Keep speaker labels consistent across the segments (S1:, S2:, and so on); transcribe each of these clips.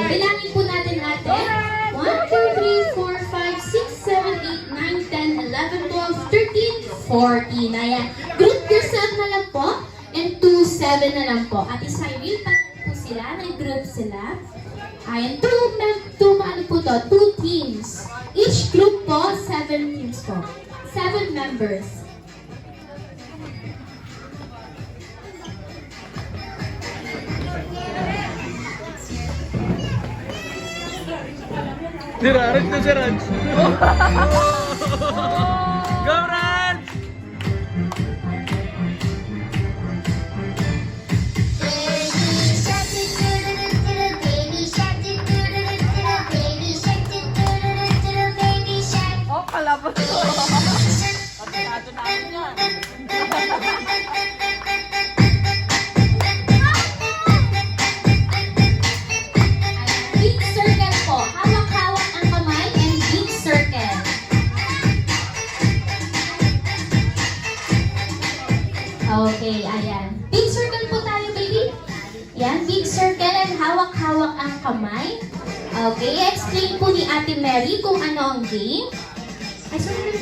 S1: Bilangin po natin ate. 1, 2, 3, 4, 5, 6, 7, 8, 9, 10, 11, 12, 13, 14. Ayan. Group yourself na lang po. And 2, 7 na lang po. Ate Cyril, paano po sila? Nag-group sila. Ayan. 2 teams. Each group po, 7 teams po. 7 members.
S2: Dirarad na si Raj. Go, Raj!
S3: Oh, kalabot ko. Pagkakato namin yan.
S1: Big circle po. Hawak-hawak ang kamay and big circle. Okay, ayan. Big circle po tayo, baby. Yan, big circle and hawak-hawak ang kamay. Okay, explain po ni Ate Mary kung ano ang game. Ay, sorry.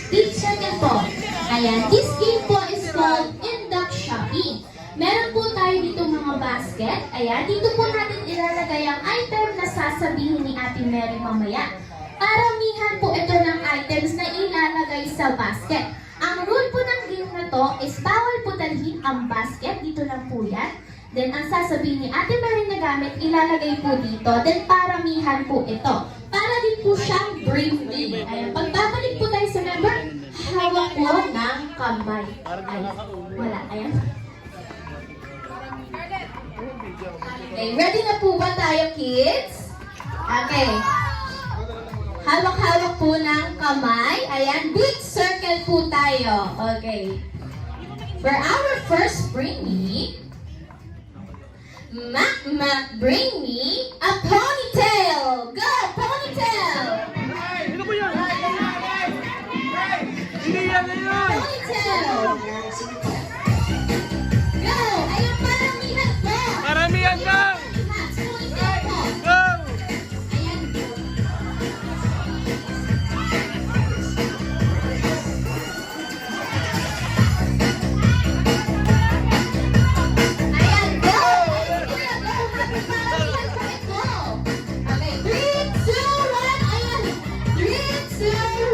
S1: Big circle po. Ayan, this game po is called Induct Shopping. Meron po tayo dito mga basket. Ayan, dito po natin ilalagay ang item na sasabihin ni Ate Mary mamaya. Paramihan po ito ng items na ilalagay sa basket. Ang rule po ng game na to is bawal po dalhin ang basket. Dito lang po yan. Then, ang sasabihin ni Ate Mary na gamit, ilalagay po dito. Then, paramihan po ito. Para din po siyang bravely. Ayan, pagbabalik po tayo sa member, hawak po ng kamay. Ayan, wala. Ayan. Okay, ready na po ba tayo, kids? Okay. Hawak-hawak po ng kamay. Ayan, big circle po tayo. Okay. For our first brainy, bring me a ponytail. Go, ponytail.
S2: Ano ba yan? Hindi yan na yun!
S1: Ponytail. Go. Ayun, paramihan po.
S2: Paramihan lang!
S1: Ponytail po.
S2: Go!
S1: Ayan. Ayan, go. Ayan, go. Paramihan po ito. Okay, 3, 2, 1. Ayan. 3, 2,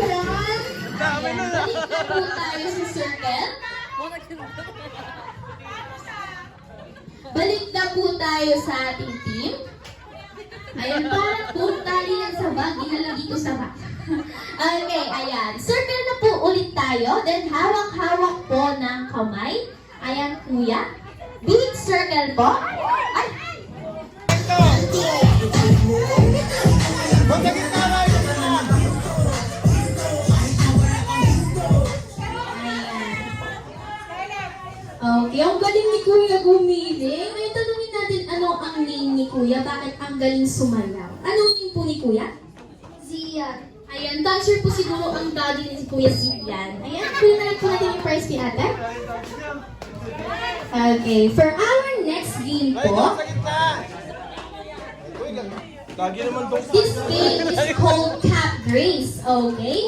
S1: 1.
S2: Dami na lang.
S1: Balik na po tayo sa circle. Balik na po tayo sa ating team. Ayan, parang puro tali yan sa bag, dinala dito sa bag. Okay, ayan. Circle na po ulit tayo. Then, hawak-hawak po ng kamay. Ayan, kuya. Big circle po. Ay! Okay, ang galing ni Kuya gumiling. Ngayon tanungin natin ano ang name ni Kuya. Bakit ang galing sumayaw? Anong name po ni Kuya? Zian. Ayan, dancer po siguro ang daddy ni Kuya Zian. Ayan, kuya na lang po natin yung prize kay ate. Okay, for our next game po,
S2: Lagi naman doon.
S1: this game is called Cat Race. Okay?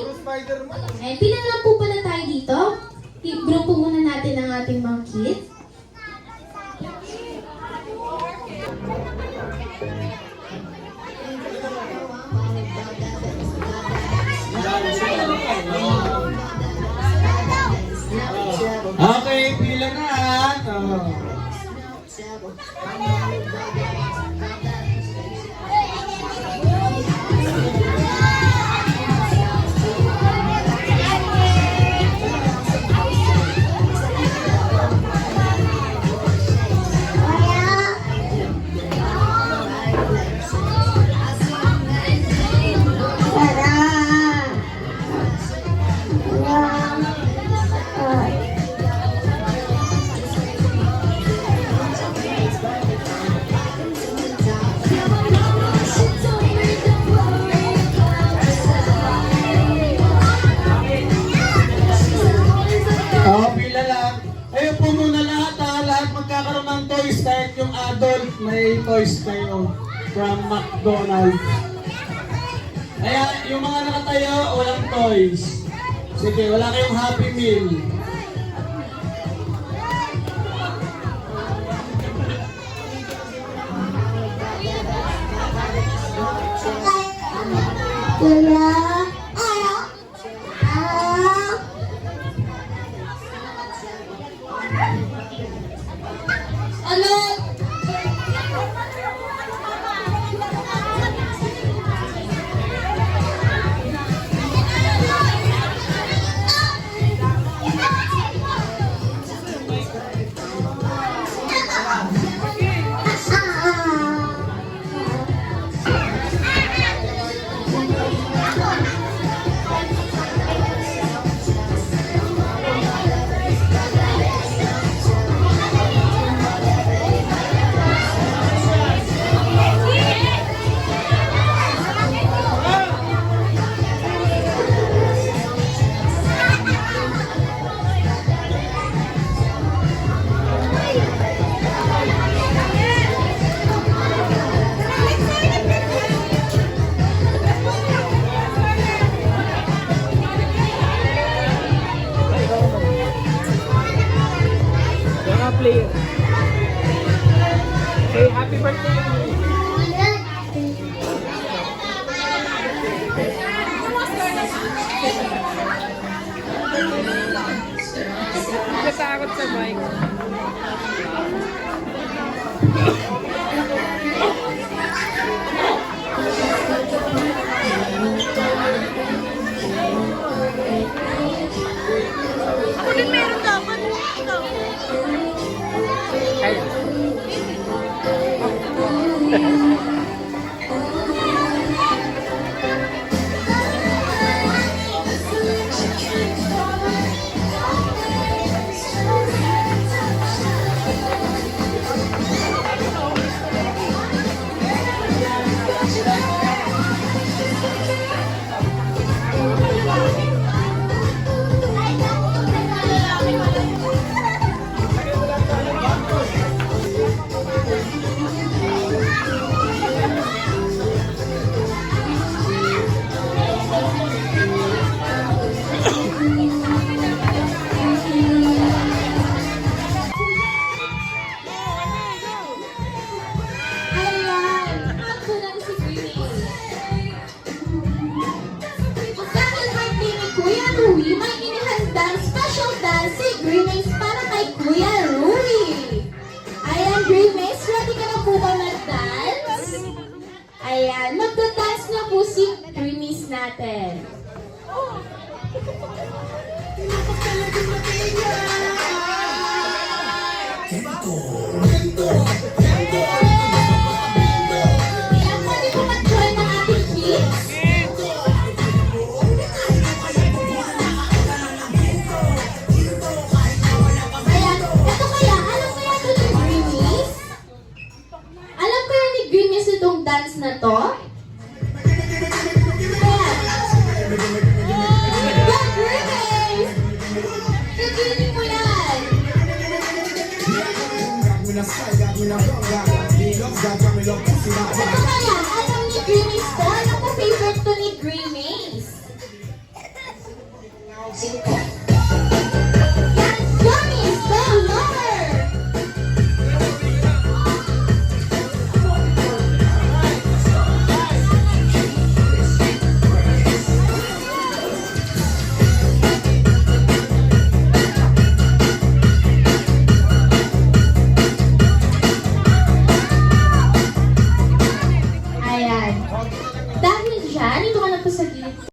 S1: And pinalang po pala tayo dito. I-group po muna natin ang ating mga kids.
S4: Okay, pila na ha. Oh. lahat magkakaroon ng toys, kahit yung adult, may toys kayo from McDonald's. Kaya yung mga nakatayo, walang toys. Sige, wala kayong Happy Meal.
S3: Wala. Ano?
S2: Mga player. Say happy birthday. Natakot sa mic.
S3: Ako din meron dapat. Ikaw.
S2: Ay.
S1: Ayan! Ako lang si Grace.
S3: Dahil birthday ni Kuya Rui, may inihandang special dance si Grimace para kay Kuya Rui. Ayan, Grimace, ready ka na po ba mag-dance? Ayan, magda-dance na po si Grimace natin. Ayan, pwede po mag-join ng ating kids. Ayan, ito kaya, alam kaya ito ni Grimace? Alam kaya ni Grimace itong dance na to? Ayan. Yeah, Grimace! Kagiling mo yan! Ito kaya, alam ni Grimace to? Ano po favorite to ni Grimace?